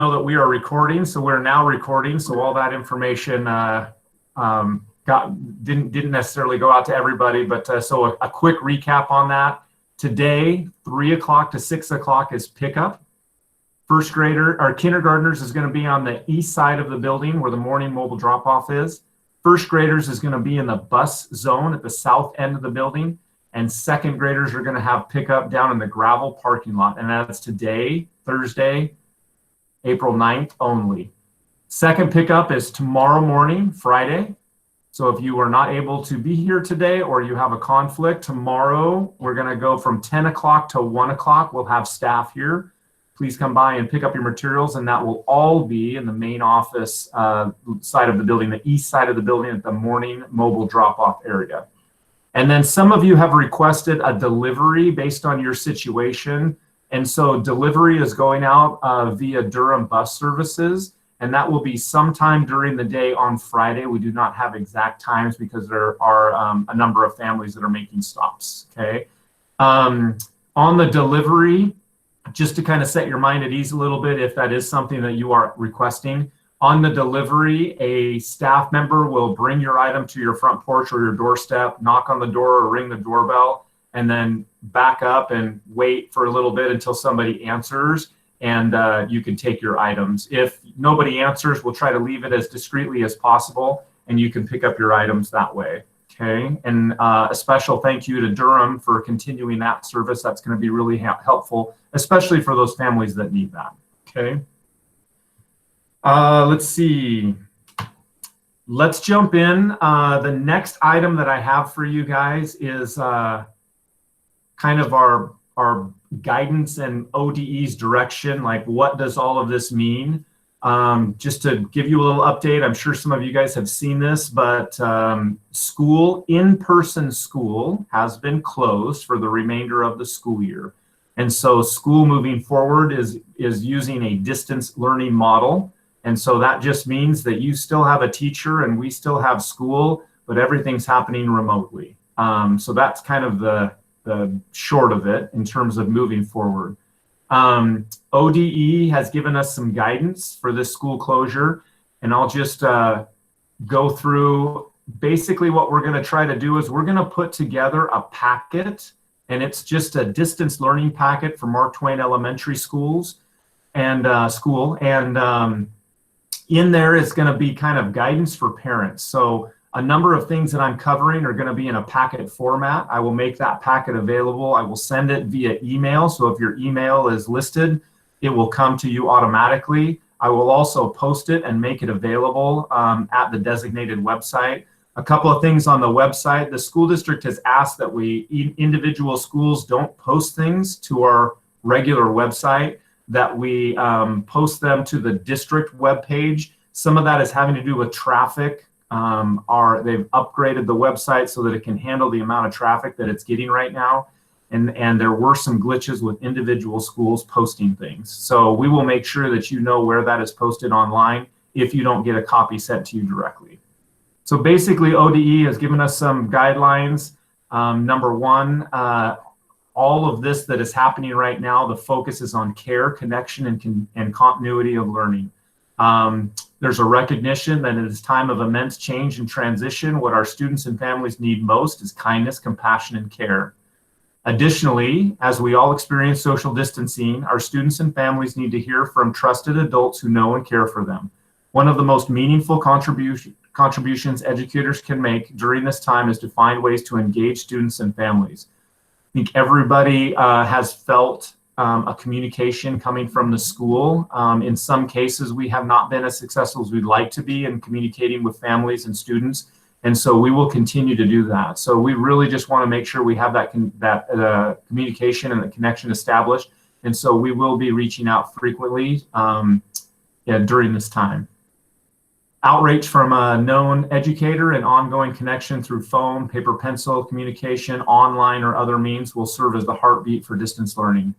know that we are recording, so we're now recording. So all that information didn't necessarily go out to everybody, but so a quick recap on that. Today, 3 o'clock to 6 o'clock is pickup. First grader or kindergartners is going to be on the east side of the building where the morning mobile drop-off is. First graders is going to be in the bus zone at the south end of the building. And second graders are going to have pickup down in the gravel parking lot. And that's today, Thursday, April 9th only. Second pickup is tomorrow morning, Friday. So if you are not able to be here today or you have a conflict, tomorrow we're going to go from 10 o'clock to 1 o'clock. We'll have staff here. Please come by and pick up your materials, and that will all be in the main office side of the building, the east side of the building at the morning mobile drop-off area. And then some of you have requested a delivery based on your situation. And so delivery is going out via Durham bus services, and that will be sometime during the day on Friday. We do not have exact times because there are a number of families that are making stops, okay? On the delivery, just to kind of set your mind at ease a little bit, if that is something that you are requesting, on the delivery, a staff member will bring your item to your front porch or your doorstep, knock on the door or ring the doorbell, and then back up and wait for a little bit until somebody answers, and you can take your items. If nobody answers, we'll try to leave it as discreetly as possible, and you can pick up your items that way, okay? And a special thank you to Durham for continuing that service. That's going to be really helpful, especially for those families that need that, okay? Let's see. Let's jump in. The next item that I have for you guys is kind of our guidance and ODE's direction. Like, what does all of this mean? Just to give you a little update, I'm sure some of you guys have seen this, but in-person school has been closed for the remainder of the school year. And so school moving forward is using a distance learning model. And so that just means that you still have a teacher and we still have school, but everything's happening remotely. So that's kind of the short of it in terms of moving forward. ODE has given us some guidance for this school closure, and I'll just go through basically what we're going to try to do is we're going to put together a packet, and it's just a distance learning packet for Mark Twain Elementary schools and in there is going to be kind of guidance for parents. So a number of things that I'm covering are going to be in a packet format. I will make that packet available. I will send it via email. So if your email is listed, it will come to you automatically. I will also post it and make it available at the designated website. A couple of things on the website. The school district has asked that individual schools don't post things to our regular website, that we post them to the district webpage. Some of that is having to do with traffic. They've upgraded the website so that it can handle the amount of traffic that it's getting right now. And there were some glitches with individual schools posting things. So we will make sure that you know where that is posted online if you don't get a copy sent to you directly. So basically ODE has given us some guidelines. Number one, all of this that is happening right now, the focus is on care, connection, and continuity of learning. There's a recognition that in this time of immense change and transition, what our students and families need most is kindness, compassion, and care. Additionally, as we all experience social distancing, our students and families need to hear from trusted adults who know and care for them. One of the most meaningful contributions educators can make during this time is to find ways to engage students and families. I think everybody has felt a communication coming from the school. In some cases, we have not been as successful as we'd like to be in communicating with families and students. And so we will continue to do that. So we really just want to make sure we have that communication and the connection established. And so we will be reaching out frequently during this time. Outreach from a known educator and ongoing connection through phone, paper, pencil, communication, online, or other means will serve as the heartbeat for distance learning.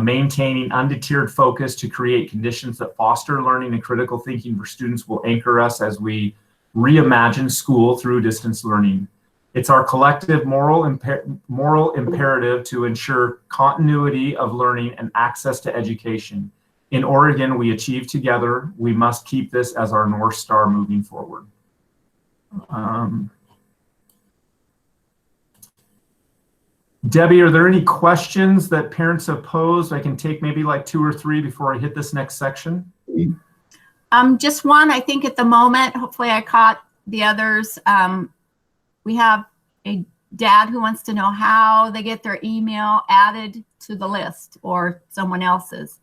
Maintaining undeterred focus to create conditions that foster learning and critical thinking for students will anchor us as we reimagine school through distance learning. It's our collective moral imperative to ensure continuity of learning and access to education. In Oregon, we achieve together. We must keep this as our North Star moving forward. Debbie, are there any questions that parents have posed? I can take maybe like 2 or 3 before I hit this next section. Just one, I think at the moment. Hopefully I caught the others. We have a dad who wants to know how they get their email added to the list or someone else's.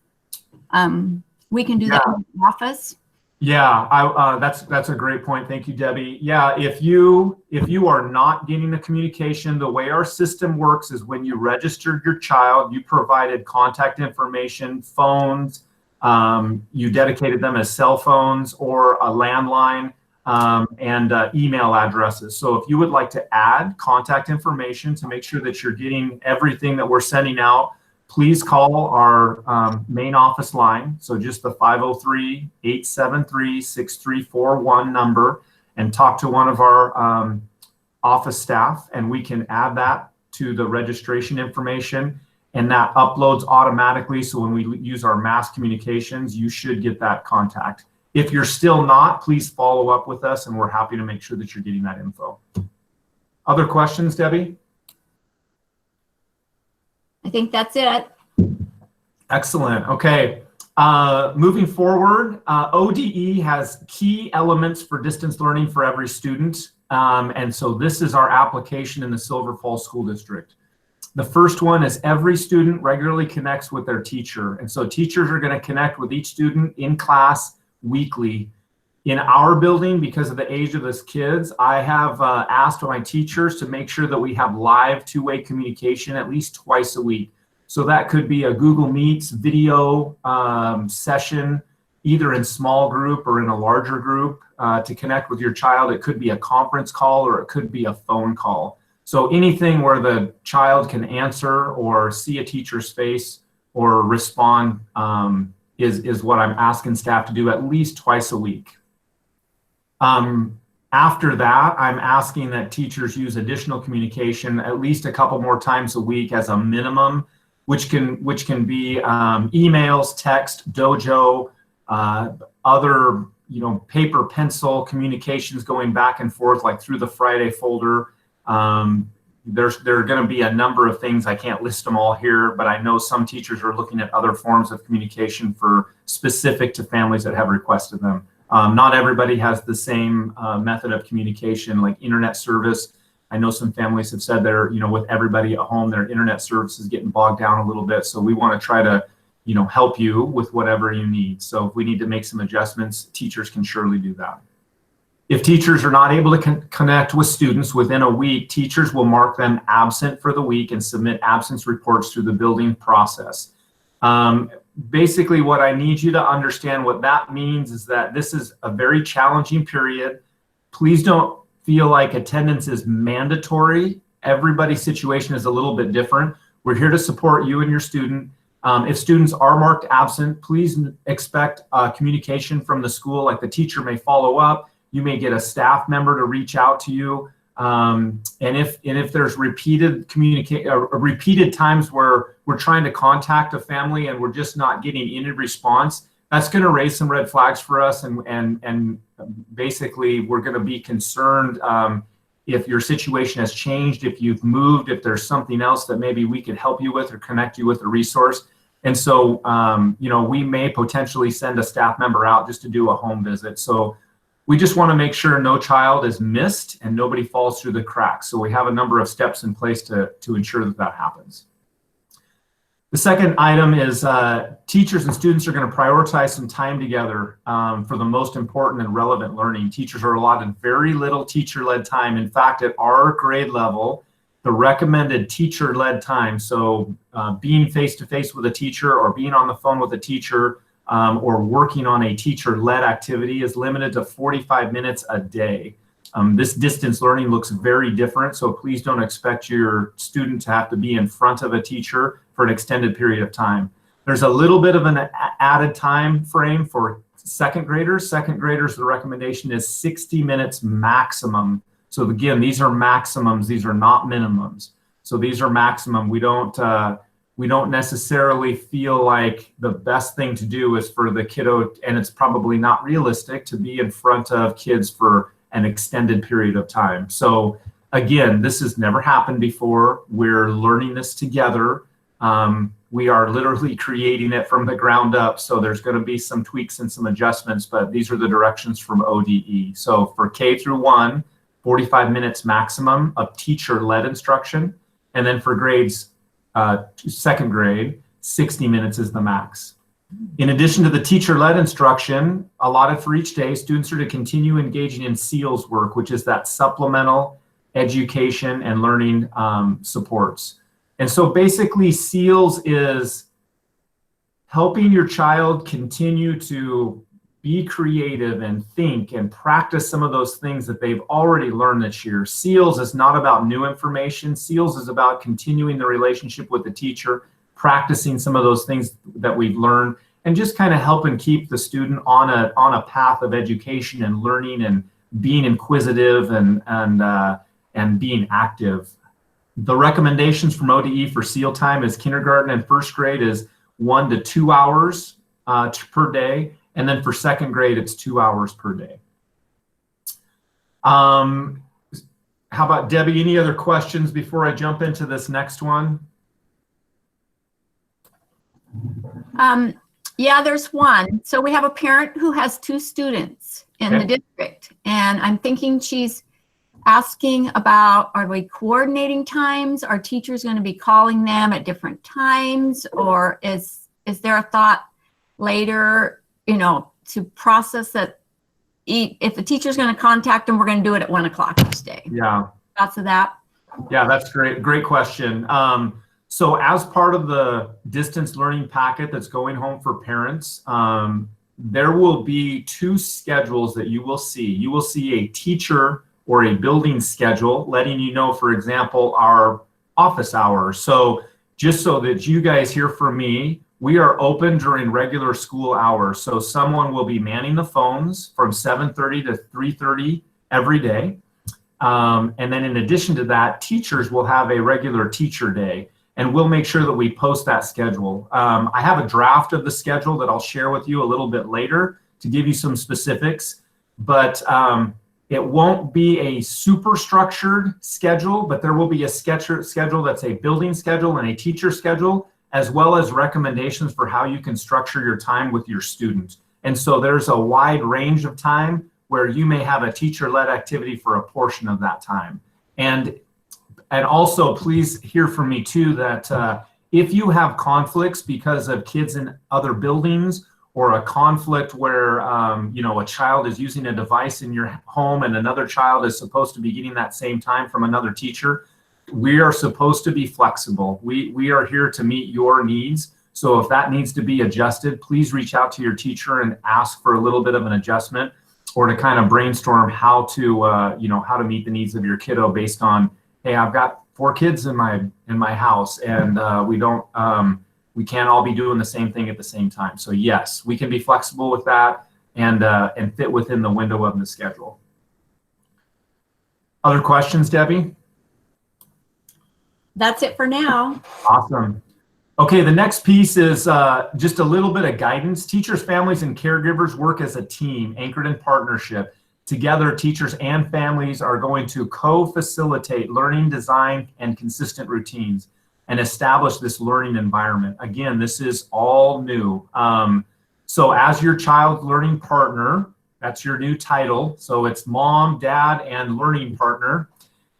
We can do that in the office. Yeah, that's a great point. Thank you, Debbie. Yeah, if you are not getting the communication, the way our system works is when you registered your child, you provided contact information, phones, you dedicated them as cell phones or a landline, and email addresses. So if you would like to add contact information to make sure that you're getting everything that we're sending out, please call our main office line. So just the 503-873-6341 number and talk to one of our office staff, and we can add that to the registration information, and that uploads automatically. So when we use our mass communications, you should get that contact. If you're still not, please follow up with us, and we're happy to make sure that you're getting that info. Other questions, Debbie? I think that's it. Excellent. Okay. Moving forward, ODE has key elements for distance learning for every student. And so this is our application in the Silver Falls School District. The first one is every student regularly connects with their teacher. And so teachers are going to connect with each student in class weekly. In our building, because of the age of those kids, I have asked my teachers to make sure that we have live two-way communication at least twice a week. So that could be a Google Meets video session, either in small group or in a larger group to connect with your child. It could be a conference call or it could be a phone call. So anything where the child can answer or see a teacher's face or respond is what I'm asking staff to do at least twice a week. After that, I'm asking that teachers use additional communication at least a couple more times a week as a minimum, which can be emails, text, dojo, other paper, pencil communications going back and forth like through the Friday folder. There are going to be a number of things. I can't list them all here, but I know some teachers are looking at other forms of communication for specific to families that have requested them. Not everybody has the same method of communication, like internet service. I know some families have said they're, with everybody at home, their internet service is getting bogged down a little bit. So we want to try to, help you with whatever you need. So if we need to make some adjustments, teachers can surely do that. If teachers are not able to connect with students within a week, teachers will mark them absent for the week and submit absence reports through the building process. Basically, what I need you to understand what that means is that this is a very challenging period. Please don't feel like attendance is mandatory. Everybody's situation is a little bit different. We're here to support you and your student. If students are marked absent, please expect communication from the school, like the teacher may follow up. You may get a staff member to reach out to you. And if there's repeated times where we're trying to contact a family and we're just not getting any response, that's going to raise some red flags for us. And basically, we're going to be concerned if your situation has changed, if you've moved, if there's something else that maybe we could help you with or connect you with a resource. And so, we may potentially send a staff member out just to do a home visit. So we just want to make sure no child is missed and nobody falls through the cracks. So we have a number of steps in place to ensure that that happens. The second item is teachers and students are going to prioritize some time together for the most important and relevant learning. Teachers are allotted very little teacher-led time. In fact, at our grade level, the recommended teacher-led time, so being face-to-face with a teacher or being on the phone with a teacher or working on a teacher-led activity is limited to 45 minutes a day. This distance learning looks very different, so please don't expect your student to have to be in front of a teacher for an extended period of time. There's a little bit of an added time frame for second graders. Second graders, the recommendation is 60 minutes maximum. So again, these are maximums, these are not minimums. So these are maximum. We don't we don't necessarily feel like the best thing to do is for the kiddo, and it's probably not realistic to be in front of kids for an extended period of time. So again, this has never happened before. We're learning this together. We are literally creating it from the ground up. So there's going to be some tweaks and some adjustments, but these are the directions from ODE. So for K through 1, 45 minutes maximum of teacher-led instruction. And then for grades, second grade, 60 minutes is the max. In addition to the teacher-led instruction allotted for each day, students are to continue engaging in SEALS work, which is that supplemental education and learning supports. And so basically SEALS is helping your child continue to be creative and think and practice some of those things that they've already learned this year. SEALS is not about new information. SEALS is about continuing the relationship with the teacher, practicing some of those things that we've learned, and just kind of helping keep the student on a path of education and learning and being inquisitive and being active. The recommendations from ODE for SEAL time is kindergarten and first grade is 1 to 2 hours per day. And then for second grade, it's 2 hours per day. How about Debbie, any other questions before I jump into this next one? Yeah, there's one. So we have a parent who has 2 students in the district, and I'm thinking she's asking about, are we coordinating times? Are teachers going to be calling them at different times, or is there a thought later, you know, to process that if the teacher's going to contact them, we're going to do it at 1 o'clock each day? Yeah. Thoughts of that? Yeah, that's great. Great question. So as part of the distance learning packet that's going home for parents, there will be 2 schedules that you will see. You will see a teacher or a building schedule letting you know, for example, our office hours. So just so that you guys hear from me, we are open during regular school hours. So someone will be manning the phones from 7:30 to 3:30 every day. And then in addition to that, teachers will have a regular teacher day, and we'll make sure that we post that schedule. I have a draft of the schedule that I'll share with you a little bit later to give you some specifics, but it won't be a super structured schedule, but there will be a schedule that's a building schedule and a teacher schedule, as well as recommendations for how you can structure your time with your student. And so there's a wide range of time where you may have a teacher-led activity for a portion of that time. And also please hear from me too that if you have conflicts because of kids in other buildings, or a conflict where you know, a child is using a device in your home and another child is supposed to be getting that same time from another teacher, we are supposed to be flexible. We are here to meet your needs. So if that needs to be adjusted, please reach out to your teacher and ask for a little bit of an adjustment, or to kind of brainstorm how to you know, how to meet the needs of your kiddo based on, hey, I've got 4 kids in my house, and we can't all be doing the same thing at the same time. So yes, we can be flexible with that and fit within the window of the schedule. Other questions, Debbie? That's it for now. Awesome. Okay, the next piece is just a little bit of guidance. Teachers, families, and caregivers work as a team, anchored in partnership. Together, teachers and families are going to co-facilitate learning, design, and consistent routines, and establish this learning environment. Again, this is all new. So as your child's learning partner, that's your new title. So it's mom, dad, and learning partner.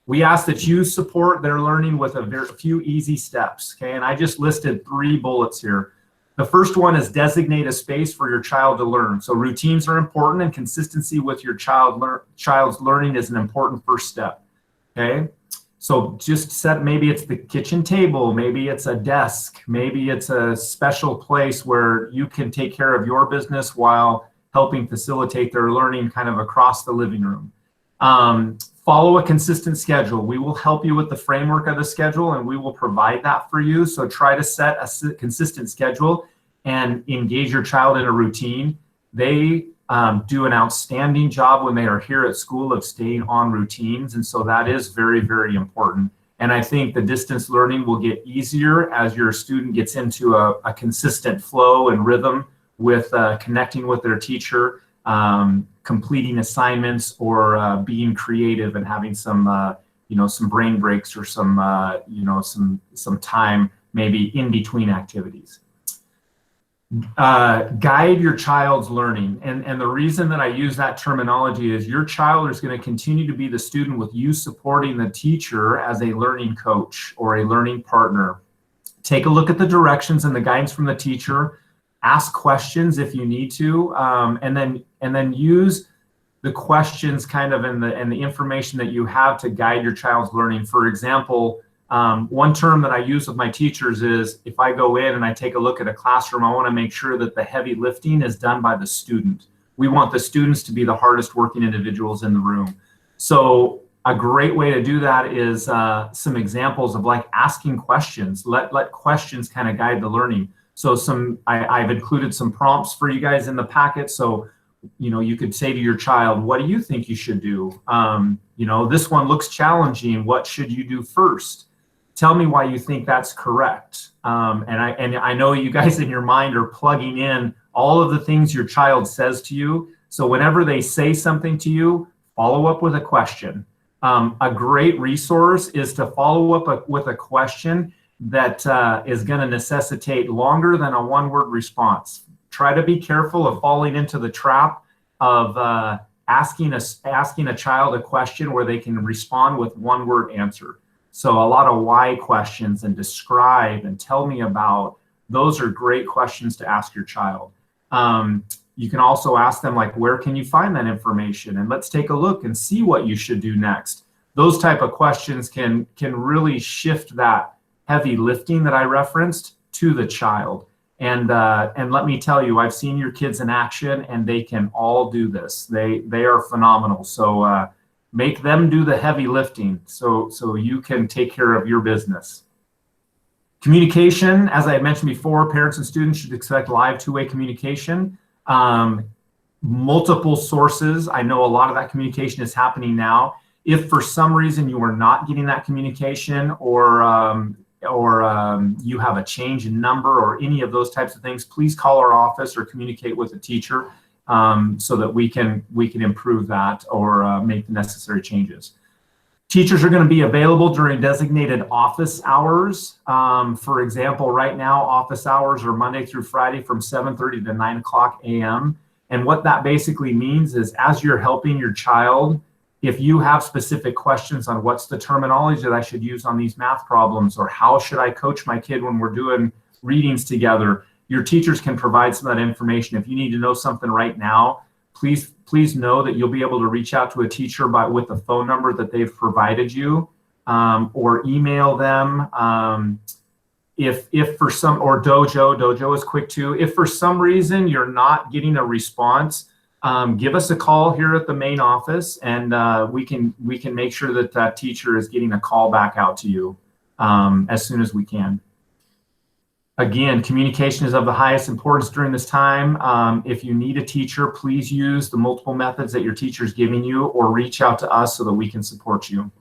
We ask that you support their learning with a few easy steps, okay? And I just listed 3 bullets here. The first one is designate a space for your child to learn. So routines are important, and consistency with your child's learning is an important first step, okay? So just set, maybe it's the kitchen table, maybe it's a desk, maybe it's a special place where you can take care of your business while helping facilitate their learning kind of across the living room. Follow a consistent schedule. We will help you with the framework of the schedule, and we will provide that for you. So try to set a consistent schedule and engage your child in a routine. They do an outstanding job when they are here at school of staying on routines. And so that is very, very important. And I think the distance learning will get easier as your student gets into a consistent flow and rhythm with connecting with their teacher, completing assignments, or being creative and having some, some brain breaks or some, some time maybe in between activities. Guide your child's learning. And the reason that I use that terminology is your child is going to continue to be the student with you supporting the teacher as a learning coach or a learning partner. Take a look at the directions and the guidance from the teacher. Ask questions if you need to, and then use the questions kind of and the information that you have to guide your child's learning. For example, one term that I use with my teachers is if I go in and I take a look at a classroom, I want to make sure that the heavy lifting is done by the student. We want the students to be the hardest working individuals in the room. So a great way to do that is some examples of like asking questions. Let questions kind of guide the learning. So I've included some prompts for you guys in the packet. So, you could say to your child, what do you think you should do? This one looks challenging. What should you do first? Tell me why you think that's correct. And I know you guys in your mind are plugging in all of the things your child says to you. So whenever they say something to you, follow up with a question. A great resource is to follow up with a question that is going to necessitate longer than a one-word response. Try to be careful of falling into the trap of asking a child a question where they can respond with one-word answer. So a lot of why questions and describe and tell me about, those are great questions to ask your child. You can also ask them like, where can you find that information? And let's take a look and see what you should do next. Those type of questions can really shift that heavy lifting that I referenced to the child. And let me tell you, I've seen your kids in action and they can all do this. They are phenomenal. So make them do the heavy lifting so you can take care of your business. Communication, as I had mentioned before, parents and students should expect live two-way communication. Multiple sources. I know a lot of that communication is happening now. If for some reason you are not getting that communication or you have a change in number or any of those types of things, please call our office or communicate with a teacher so that we can improve that or make the necessary changes. Teachers are going to be available during designated office hours. For example, right now, office hours are Monday through Friday from 7:30 to 9 o'clock a.m. And what that basically means is as you're helping your child, if you have specific questions on what's the terminology that I should use on these math problems, or how should I coach my kid when we're doing readings together, your teachers can provide some of that information. If you need to know something right now, please know that you'll be able to reach out to a teacher with the phone number that they've provided you, or email them. If for some, or Dojo is quick too. If for some reason you're not getting a response, give us a call here at the main office, and we can make sure that that teacher is getting a call back out to you as soon as we can. Again, communication is of the highest importance during this time. If you need a teacher, please use the multiple methods that your teacher is giving you, or reach out to us so that we can support you.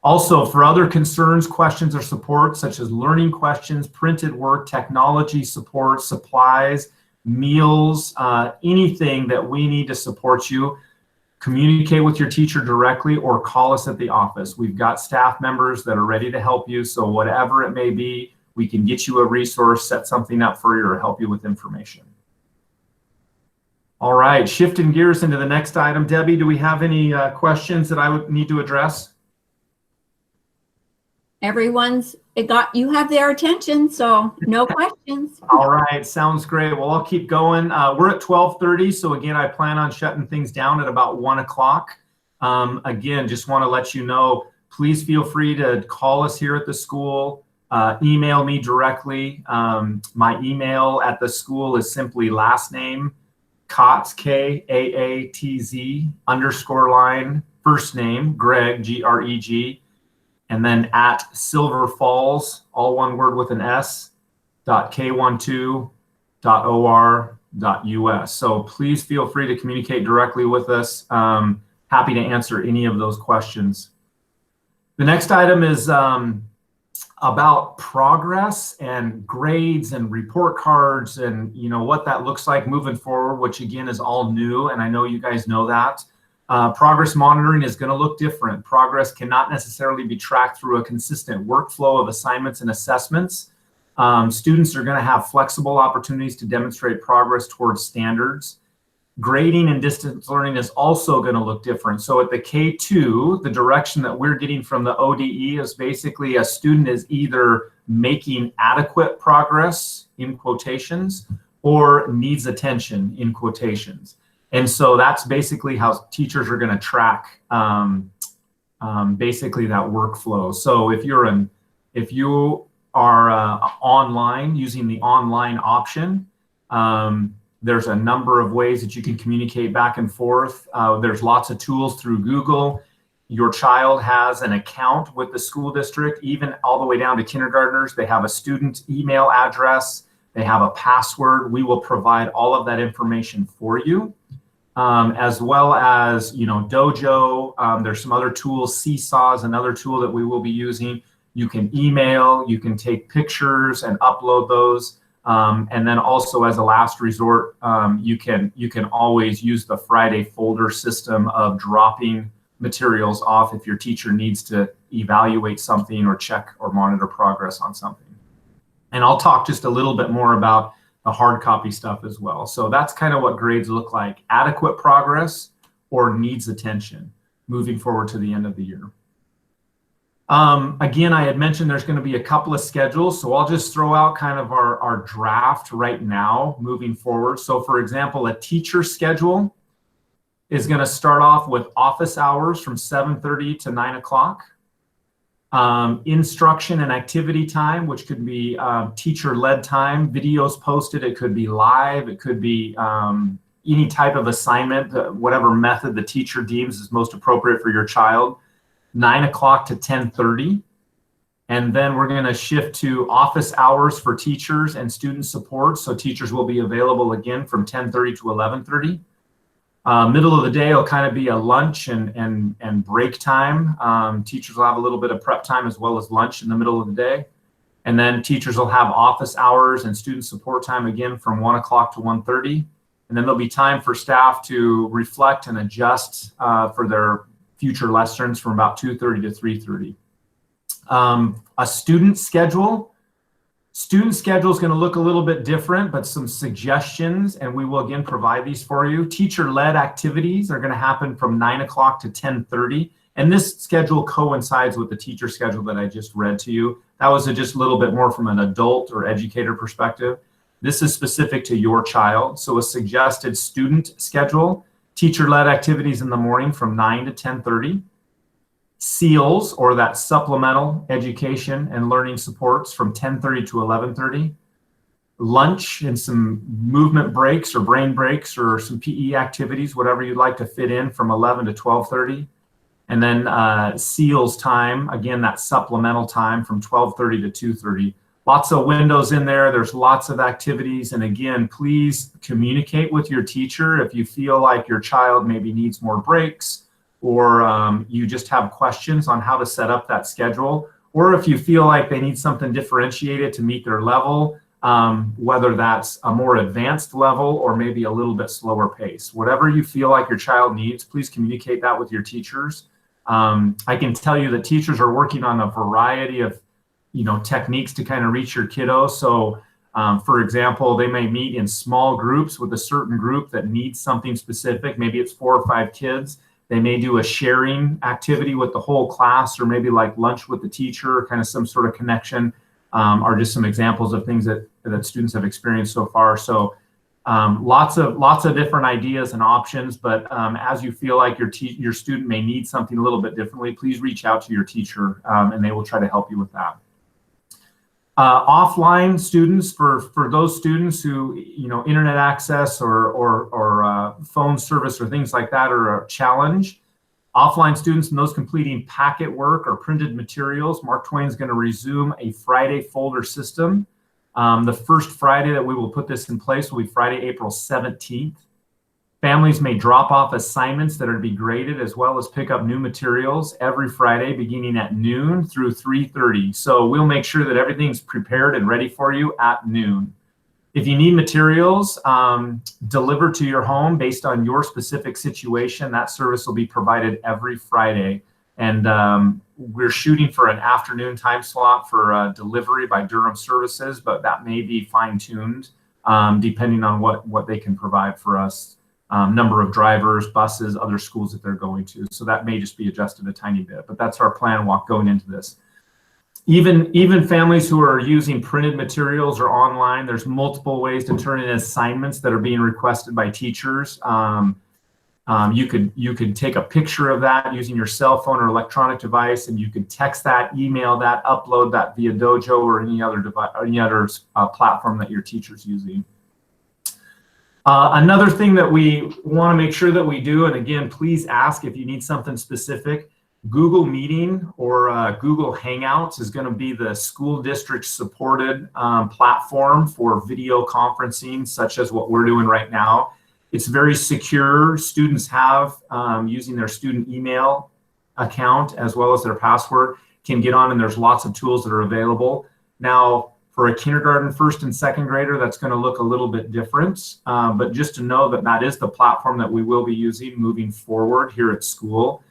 Also, for other concerns, questions, or support, such as learning questions, printed work, technology support, supplies, meals, anything that we need to support you, communicate with your teacher directly or call us at the office. We've got staff members that are ready to help you. So whatever it may be, we can get you a resource, set something up for you, or help you with information. All right, shifting gears into the next item. Debbie, do we have any questions that I would need to address? You have their attention, so no questions. All right, sounds great. Well, I'll keep going. We're at 12:30, so again, I plan on shutting things down at about 1 o'clock. Again, just want to let you know, please feel free to call us here at the school, email me directly. My email at the school is simply last name, Kaatz, Kaatz, _ first name, Greg, Greg, and then at Silver Falls, all one word with an S, .k12.or.us. So please feel free to communicate directly with us. Happy to answer any of those questions. The next item is about progress and grades and report cards and what that looks like moving forward, which again is all new, and I know you guys know that. Progress monitoring is going to look different. Progress cannot necessarily be tracked through a consistent workflow of assignments and assessments. Students are going to have flexible opportunities to demonstrate progress towards standards. Grading and distance learning is also going to look different. So at the K2, the direction that we're getting from the ODE is basically a student is either making adequate progress, in quotations, or needs attention, in quotations. And so that's basically how teachers are going to track basically that workflow. So if you are online, using the online option, there's a number of ways that you can communicate back and forth. There's lots of tools through Google. Your child has an account with the school district, even all the way down to kindergartners. They have a student email address. They have a password. We will provide all of that information for you, as well as, Dojo. There's some other tools. Seesaw is another tool that we will be using. You can email, you can take pictures and upload those. And then also as a last resort, you can always use the Friday folder system of dropping materials off if your teacher needs to evaluate something or check or monitor progress on something. And I'll talk just a little bit more about the hard copy stuff as well. So that's kind of what grades look like: adequate progress or needs attention moving forward to the end of the year. Again, I had mentioned there's going to be a couple of schedules, so I'll just throw out kind of our draft right now moving forward. So for example, a teacher schedule is going to start off with office hours from 7:30 to 9 o'clock. Instruction and activity time, which could be teacher-led time, videos posted, it could be live, it could be any type of assignment, whatever method the teacher deems is most appropriate for your child. 9 o'clock to 10:30. And then we're going to shift to office hours for teachers and student support. So teachers will be available again from 10:30 to 11:30. Middle of the day will kind of be a lunch and break time. Teachers will have a little bit of prep time as well as lunch in the middle of the day. And then teachers will have office hours and student support time again from 1 o'clock to 1:30. And then there'll be time for staff to reflect and adjust for their future lessons from about 2:30 to 3:30. A student schedule. Student schedule is going to look a little bit different, but some suggestions, and we will again provide these for you. Teacher-led activities are going to happen from 9 o'clock to 10:30. And this schedule coincides with the teacher schedule that I just read to you. That was just a little bit more from an adult or educator perspective. This is specific to your child. So a suggested student schedule: teacher-led activities in the morning from 9 to 10:30. SEALs, or that supplemental education and learning supports, from 10:30 to 11:30. Lunch and some movement breaks or brain breaks or some PE activities, whatever you'd like to fit in, from 11 to 12:30. And then SEALs time, again, that supplemental time, from 12:30 to 2:30. Lots of windows in there. There's lots of activities. And again, please communicate with your teacher if you feel like your child maybe needs more breaks, or you just have questions on how to set up that schedule, or if you feel like they need something differentiated to meet their level, whether that's a more advanced level or maybe a little bit slower pace. Whatever you feel like your child needs, please communicate that with your teachers. I can tell you that teachers are working on a variety of techniques to kind of reach your kiddo. So for example, they may meet in small groups with a certain group that needs something specific. Maybe it's 4 or 5 kids. They may do a sharing activity with the whole class, or maybe like lunch with the teacher, kind of some sort of connection, are just some examples of things that students have experienced so far. So lots of different ideas and options, but as you feel like your student may need something a little bit differently, please reach out to your teacher and they will try to help you with that. Offline students, for those students who, internet access or phone service or things like that are a challenge. Offline students and those completing packet work or printed materials, Mark Twain is going to resume a Friday folder system. The first Friday that we will put this in place will be Friday, April 17th. Families may drop off assignments that are to be graded, as well as pick up new materials every Friday beginning at noon through 3:30. So we'll make sure that everything's prepared and ready for you at noon. If you need materials delivered to your home based on your specific situation, that service will be provided every Friday. And we're shooting for an afternoon time slot for delivery by Durham Services, but that may be fine-tuned depending on what they can provide for us. Number of drivers, buses, other schools that they're going to. So that may just be adjusted a tiny bit, but that's our plan going into this. Even families who are using printed materials or online, there's multiple ways to turn in assignments that are being requested by teachers. You could take a picture of that using your cell phone or electronic device, and you could text that, email that, upload that via Dojo or any other device, or any other platform that your teacher's using. Another thing that we want to make sure that we do, and again, please ask if you need something specific. Google Meeting or Google Hangouts is going to be the school district supported platform for video conferencing, such as what we're doing right now. It's very secure. Students have, using their student email account as well as their password, can get on, and there's lots of tools that are available. Now, for a kindergarten, first and second grader, that's going to look a little bit different, but just to know that that is the platform that we will be using moving forward here at school.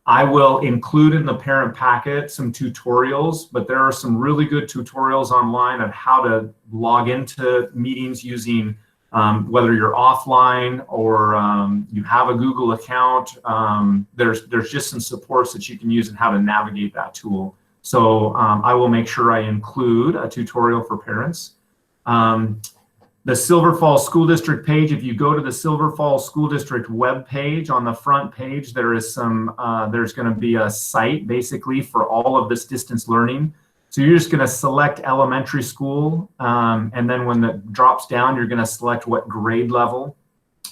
I will include in the parent packet some tutorials, but there are some really good tutorials online on how to log into meetings using whether you're offline or you have a Google account. There's just some supports that you can use and how to navigate that tool. So I will make sure I include a tutorial for parents. The Silver Falls School District page, if you go to the Silver Falls School District web page, on the front page, there is there's going to be a site basically for all of this distance learning. So you're just going to select elementary school, and then when it drops down, you're going to select what grade level,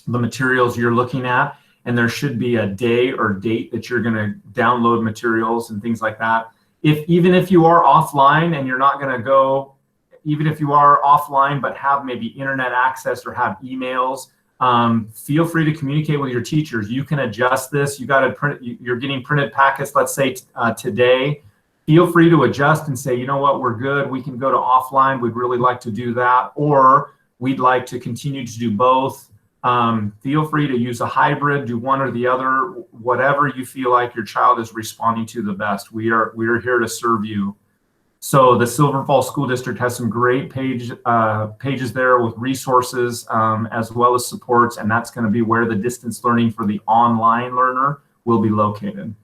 the materials you're looking at, and there should be a day or date that you're going to download materials and things like that. Even if you are offline and you're not going to go, even if you are offline but have maybe internet access or have emails, feel free to communicate with your teachers. You can adjust this. You're getting printed packets, let's say today. Feel free to adjust and say, you know what, we're good. We can go to offline. We'd really like to do that. Or we'd like to continue to do both. Feel free to use a hybrid, do one or the other, whatever you feel like your child is responding to the best. We are here to serve you. So the Silver Falls School District has some great pages there with resources as well as supports, and that's going to be where the distance learning for the online learner will be located.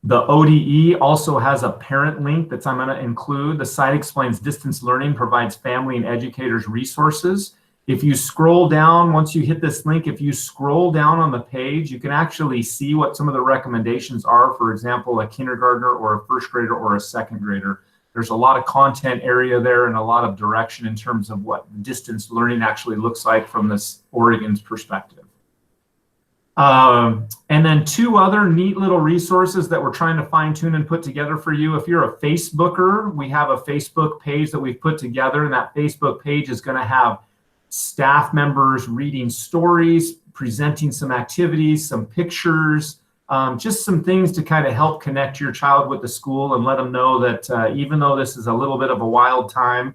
The ODE also has a parent link that I'm going to include. The site explains distance learning provides family and educators resources. If you scroll down, once you hit this link, if you scroll down on the page, you can actually see what some of the recommendations are. For example, a kindergartner or a first grader or a second grader. There's a lot of content area there and a lot of direction in terms of what distance learning actually looks like from this Oregon's perspective. And then two other neat little resources that we're trying to fine tune and put together for you. If you're a Facebooker, we have a Facebook page that we've put together, and that Facebook page is going to have staff members reading stories, presenting some activities, some pictures, just some things to kind of help connect your child with the school and let them know that even though this is a little bit of a wild time,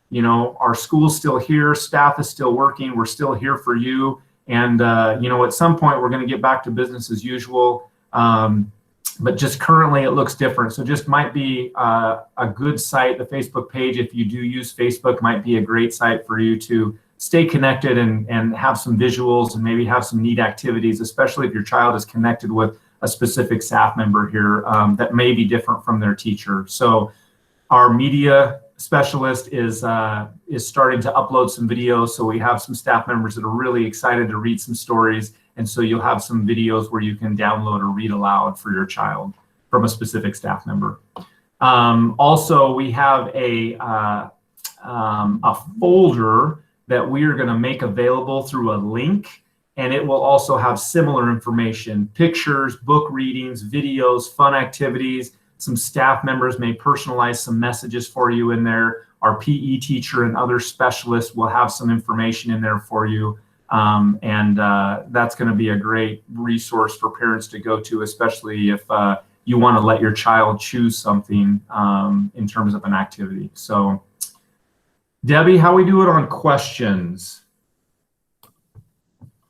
you know, our school's still here, staff is still working, we're still here for you. And, you know, at some point we're going to get back to business as usual. But just currently it looks different. So just might be a good site. The Facebook page, if you do use Facebook, might be a great site for you to stay connected and have some visuals and maybe have some neat activities, especially if your child is connected with a specific staff member here that may be different from their teacher. So our media specialist is starting to upload some videos. So we have some staff members that are really excited to read some stories. And so you'll have some videos where you can download or read aloud for your child from a specific staff member. Also, we have a folder that we are going to make available through a link, and it will also have similar information, pictures, book readings, videos, fun activities. Some staff members may personalize some messages for you in there. Our PE teacher and other specialists will have some information in there for you. That's going to be a great resource for parents to go to, especially if you want to let your child choose something in terms of an activity. So, Debbie, how we do it on questions?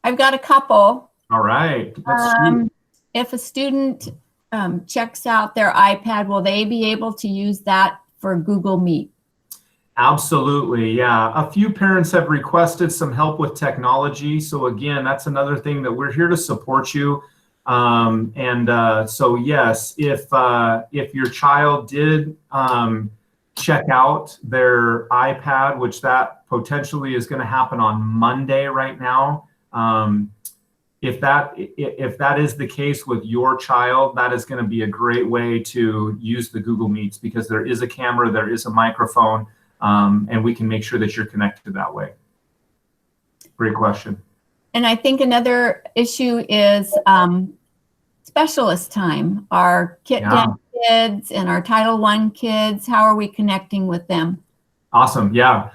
I've got a couple. All right. If a student checks out their iPad, will they be able to use that for Google Meet? Absolutely, yeah. A few parents have requested some help with technology. So again, that's another thing that we're here to support you. So yes, if your child did check out their iPad, which that potentially is going to happen on Monday right now. If that is the case with your child, that is going to be a great way to use the Google Meets, because there is a camera, there is a microphone, and we can make sure that you're connected that way. Great question. And I think another issue is specialist time. Our kids and our Title I kids, how are we connecting with them? Awesome. Yeah.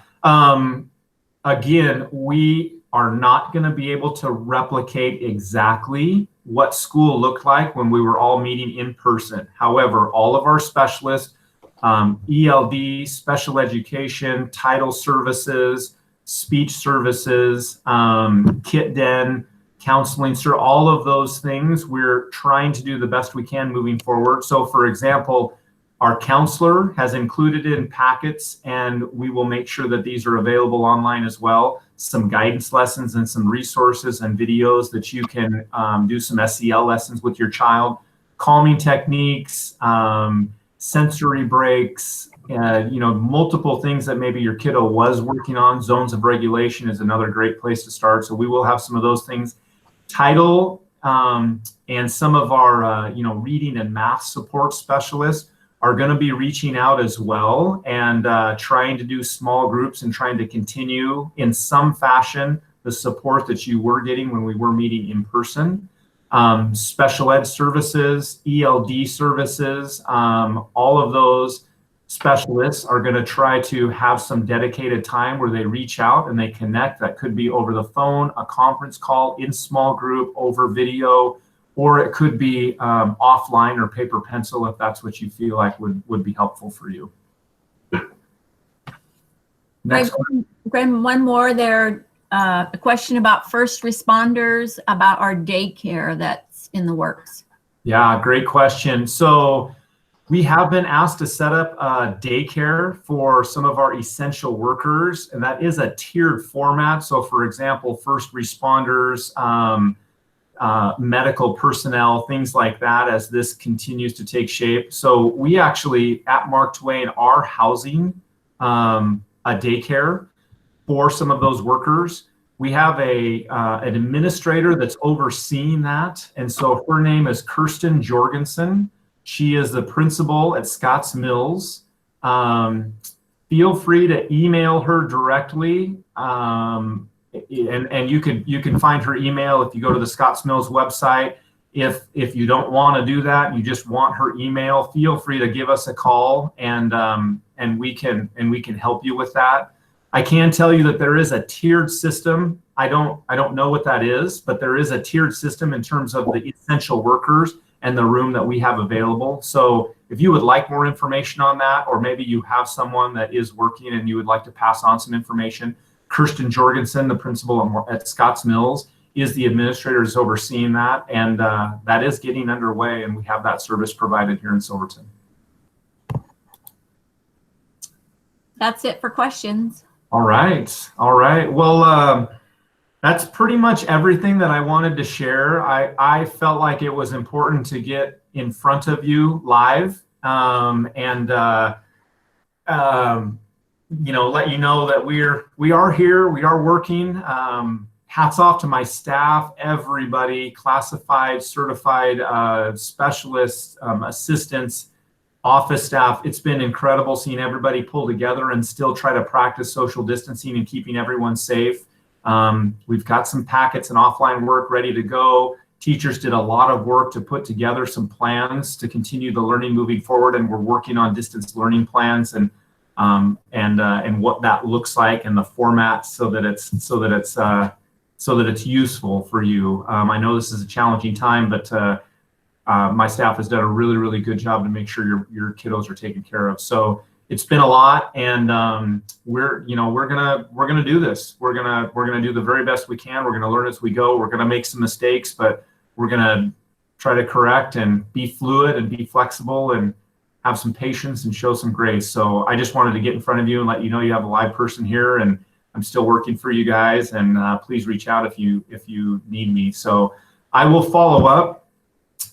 Again, we are not going to be able to replicate exactly what school looked like when we were all meeting in person. However, all of our specialists, ELD, special education, title services, speech services, Kit Den, counseling, sir, all of those things, we're trying to do the best we can moving forward. So for example, our counselor has included in packets, and we will make sure that these are available online as well. Some guidance lessons and some resources and videos that you can do some SEL lessons with your child, calming techniques, sensory breaks, multiple things that maybe your kiddo was working on. Zones of regulation is another great place to start. So we will have some of those things. Title and some of our reading and math support specialists are going to be reaching out as well, and trying to do small groups and trying to continue in some fashion the support that you were getting when we were meeting in person. Special ed services, ELD services, all of those specialists are going to try to have some dedicated time where they reach out and they connect. That could be over the phone, a conference call, in small group, over video, or it could be offline or paper pencil if that's what you feel like would be helpful for you. Next one. Graham, one more there. A question about first responders, about our daycare that's in the works. Yeah, great question. So we have been asked to set up a daycare for some of our essential workers, and that is a tiered format. So for example, first responders, medical personnel, things like that, as this continues to take shape. So we actually at Mark Twain are housing a daycare for some of those workers. We have an administrator that's overseeing that. And so her name is Kirsten Jorgensen. She is the principal at Scotts Mills. Feel free to email her directly. And you can find her email if you go to the Scotts Mills website. If you don't want to do that, you just want her email, feel free to give us a call, and we can help you with that. I can tell you that there is a tiered system. I don't know what that is, but there is a tiered system in terms of the essential workers and the room that we have available. So if you would like more information on that, or maybe you have someone that is working and you would like to pass on some information, Kirsten Jorgensen, the principal at Scotts Mills, is the administrator who's overseeing that, and that is getting underway, and we have that service provided here in Silverton. That's it for questions. All right. Well, that's pretty much everything that I wanted to share. I felt like it was important to get in front of you live, and let you know that we are here, we are working. Hats off to my staff, everybody, classified, certified specialists, assistants, office staff. It's been incredible seeing everybody pull together and still try to practice social distancing and keeping everyone safe. We've got some packets and offline work ready to go. Teachers did a lot of work to put together some plans to continue the learning moving forward, and we're working on distance learning plans and what that looks like and the format so that it's so that it's useful for you. I know this is a challenging time, but my staff has done a really, really good job to make sure your kiddos are taken care of. So it's been a lot, and we're gonna do this. We're gonna do the very best we can. We're gonna learn as we go. We're gonna make some mistakes, but we're gonna try to correct and be fluid and be flexible and have some patience and show some grace. So I just wanted to get in front of you and let you know you have a live person here, and I'm still working for you guys. And please reach out if you need me. So I will follow up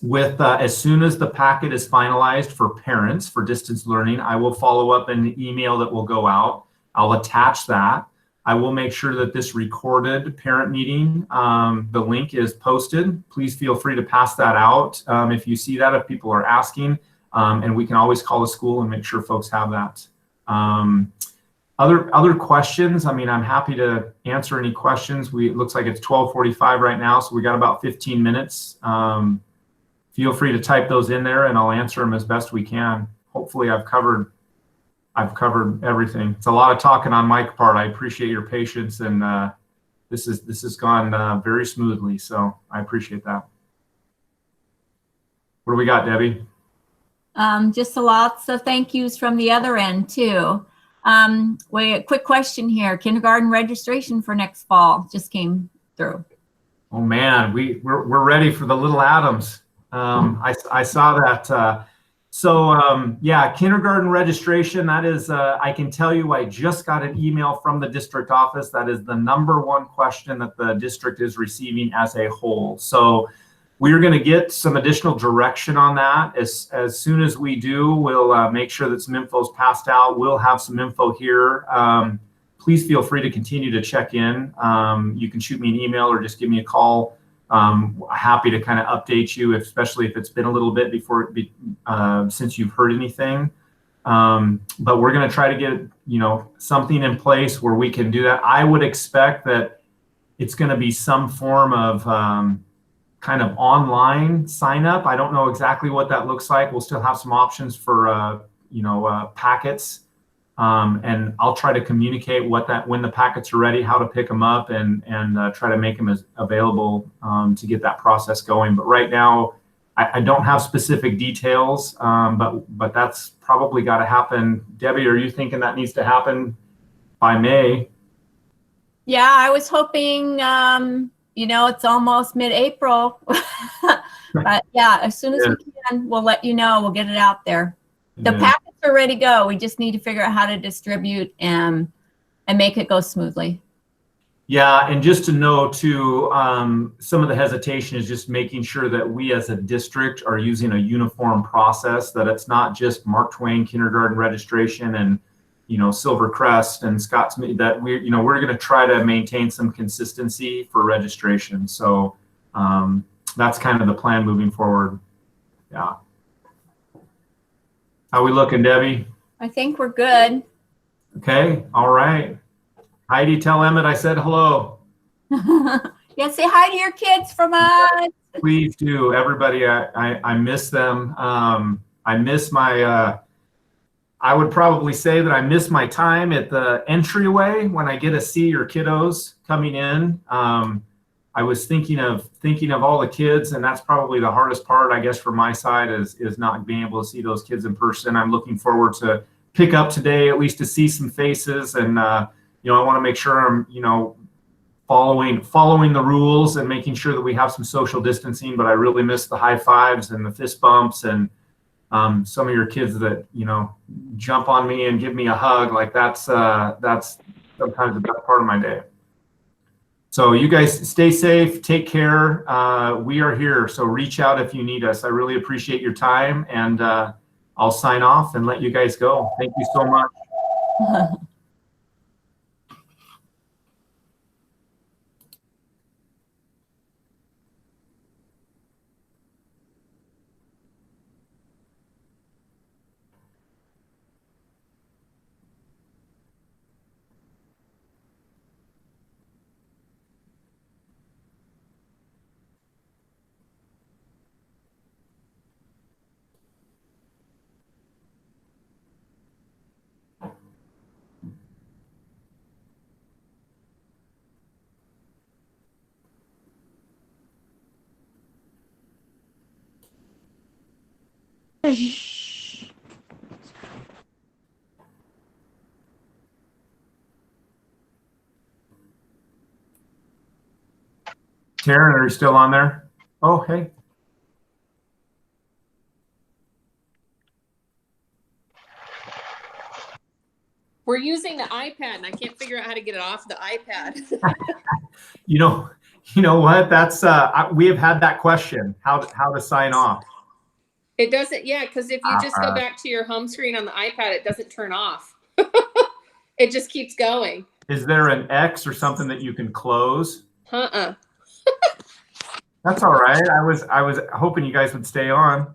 with as soon as the packet is finalized for parents for distance learning. I will follow up in the email that will go out. I'll attach that. I will make sure that this recorded parent meeting, the link is posted. Please feel free to pass that out if you see that, if people are asking, and we can always call the school and make sure folks have that. Other questions? I mean, I'm happy to answer any questions. It looks like it's 12:45 right now, so we got about 15 minutes. Feel free to type those in there and I'll answer them as best we can. Hopefully I've covered everything. It's a lot of talking on my part. I appreciate your patience, and this has gone very smoothly, so I appreciate that. What do we got, Debbie? Just lots of thank yous from the other end too. Wait, quick question here. Kindergarten registration for next fall just came through. Oh man, we're ready for the little Adams. I saw that. Yeah, kindergarten registration, that is, I can tell you, I just got an email from the district office. That is the #1 question that the district is receiving as a whole. So we're going to get some additional direction on that. As soon as we do, we'll make sure that some info is passed out. We'll have some info here. Please feel free to continue to check in. You can shoot me an email or just give me a call. Happy to kind of update you, especially if it's been a little bit since you've heard anything. But we're going to try to get something in place where we can do that. I would expect that it's going to be some form of kind of online sign up. I don't know exactly what that looks like. We'll still have some options for packets. And I'll try to communicate when the packets are ready, how to pick them up, and try to make them as available to get that process going. But right now, I don't have specific details, but that's probably got to happen. Debbie, are you thinking that needs to happen by May? Yeah, I was hoping, it's almost mid-April. But yeah, as soon as we can, we'll let you know. We'll get it out there. The packets are ready to go. We just need to figure out how to distribute and make it go smoothly. Yeah, and just to know too, some of the hesitation is just making sure that we as a district are using a uniform process, that it's not just Mark Twain kindergarten registration and Silvercrest and Scott's, that we're going to try to maintain some consistency for registration. So that's kind of the plan moving forward. Yeah. How we looking, Debbie? I think we're good. Okay. All right. Heidi, tell Emmett I said hello. Yeah, say hi to your kids from us. Please do, everybody. I miss them. I miss my. I would probably say that I miss my time at the entryway when I get to see your kiddos coming in. I was thinking of all the kids, and that's probably the hardest part, I guess, for my side is not being able to see those kids in person. I'm looking forward to pick up today, at least to see some faces, and I want to make sure I'm following the rules and making sure that we have some social distancing. But I really miss the high fives and the fist bumps and some of your kids that jump on me and give me a hug. Like that's sometimes the best part of my day. So you guys stay safe, take care. We are here, so reach out if you need us. I really appreciate your time, and I'll sign off and let you guys go. Thank you so much. Taryn, are you still on there? Oh, hey. We're using the iPad and I can't figure out how to get it off the iPad. You know what? That's we have had that question, how to sign off. It doesn't, yeah, because if you just go back to your home screen on the iPad, it doesn't turn off. It just keeps going. Is there an X or something that you can close? Uh-uh. That's all right. I was hoping you guys would stay on.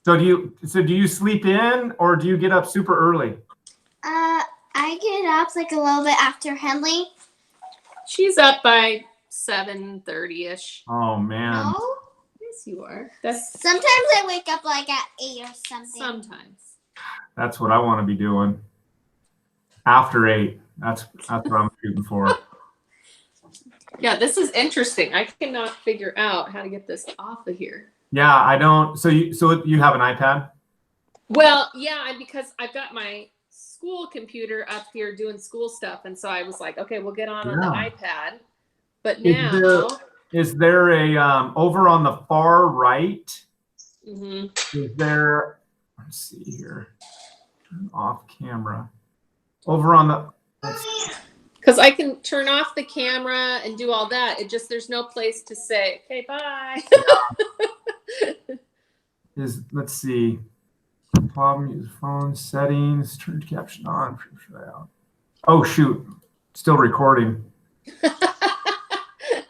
So do you sleep in or do you get up super early? I get up like a little bit after Henley. She's up by 7:30-ish. Oh man. No? Yes, you are. Sometimes I wake up like at 8 or something. Sometimes. That's what I want to be doing. After 8. That's what I'm shooting for. Yeah, this is interesting. I cannot figure out how to get this off of here. Yeah, I don't. So you have an iPad? Well, yeah, because I've got my school computer up here doing school stuff, and so I was like, okay, we'll get on the iPad. But now, is there a over on the far right? Is there? Let's see here. Turn off camera. Over on the. Because I can turn off the camera and do all that. It just there's no place to say, okay, bye. Let's see. Problem, use phone settings, turn caption on. Oh shoot, still recording.